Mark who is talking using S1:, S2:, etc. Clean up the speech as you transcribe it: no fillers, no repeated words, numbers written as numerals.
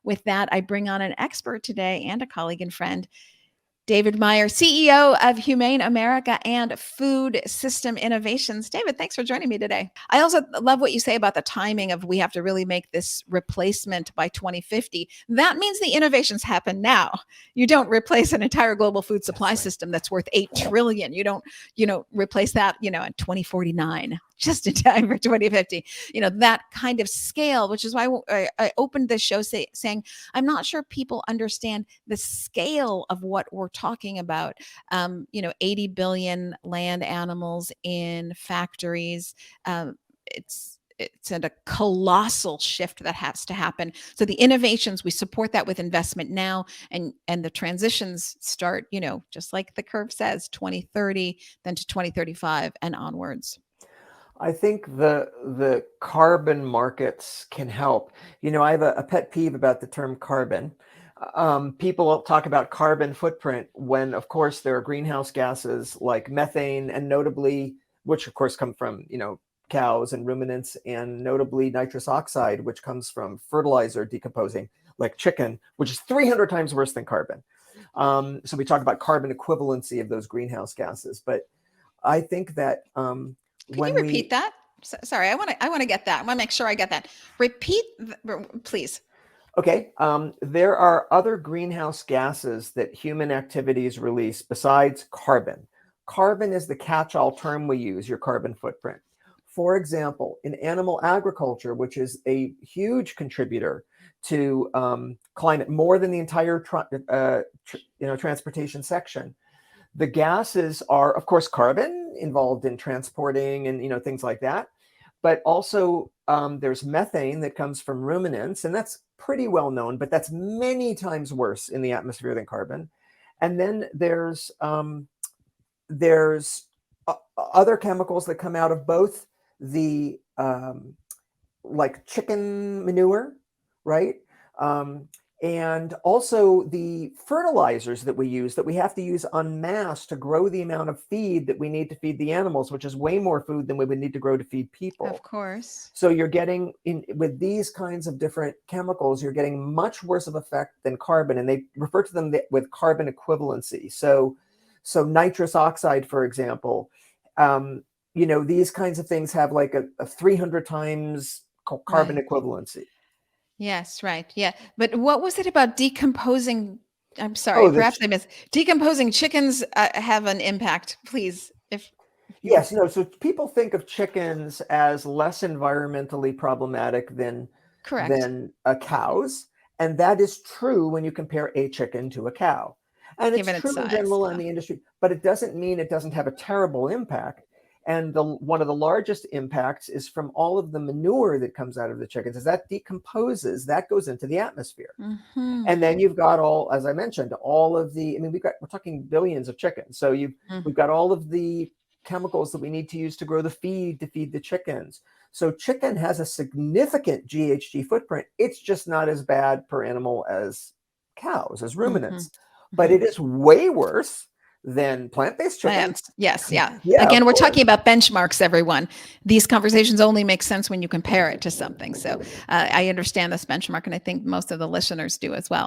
S1: with that, I bring on an expert today and a colleague and friend, David Meyer, CEO of Humane America and Food System Innovations. David, thanks for joining me today. I also love what you say about the timing of we have to really make this replacement by 2050. That means the innovations happen now. You don't replace an entire global food supply system that's worth $8 trillion. You don't, replace that, in 2049, just in time for 2050. That kind of scale, which is why I opened this show saying, I'm not sure people understand the scale of what we're talking about. 80 billion land animals in factories. It's a colossal shift that has to happen. So the innovations, we support that with investment now, and the transitions start, just like the curve says, 2030, then to 2035 and onwards.
S2: I think the carbon markets can help. I have a pet peeve about the term carbon. People talk about carbon footprint when, of course, there are greenhouse gases like methane, and notably, which of course come from, cows and ruminants, and notably nitrous oxide, which comes from fertilizer decomposing, like chicken, which is 300 times worse than carbon. So we talk about carbon equivalency of those greenhouse gases. But I think that
S1: Can you repeat that? Sorry, I want to get that. I want to make sure I get that. Repeat, please.
S2: Okay. There are other greenhouse gases that human activities release besides carbon. Carbon is the catch-all term we use, your carbon footprint. For example, in animal agriculture, which is a huge contributor to climate, more than the entire transportation section, the gases are, of course, carbon involved in transporting and things like that. But also there's methane that comes from ruminants, and that's pretty well known, but that's many times worse in the atmosphere than carbon. And then there's other chemicals that come out of both the like chicken manure, right? And also the fertilizers that we use, that we have to use en masse to grow the amount of feed that we need to feed the animals, which is way more food than we would need to grow to feed people.
S1: Of course.
S2: So you're getting, with these kinds of different chemicals, you're getting much worse of effect than carbon, and they refer to them with carbon equivalency. So nitrous oxide, for example, these kinds of things have like a 300 times carbon equivalency.
S1: Yes, right. Yeah. But what was it about decomposing? I'm sorry, perhaps I missed. Decomposing chickens have an impact, please.
S2: Yes, no. So people think of chickens as less environmentally problematic than cows. And that is true when you compare a chicken to a cow. And it's true in general in the industry, but it doesn't mean it doesn't have a terrible impact. And one of the largest impacts is from all of the manure that comes out of the chickens. As that decomposes, that goes into the atmosphere.
S1: Mm-hmm.
S2: And then you've got as I mentioned, all of the, we're talking billions of chickens. So we've got all of the chemicals that we need to use to grow the feed to feed the chickens. So chicken has a significant GHG footprint. It's just not as bad per animal as cows, as ruminants, but it is way worse than plant-based chickens.
S1: Yes. Yeah. Again, we're talking about benchmarks, everyone. These conversations only make sense when you compare it to something. So I understand this benchmark, and I think most of the listeners do as well.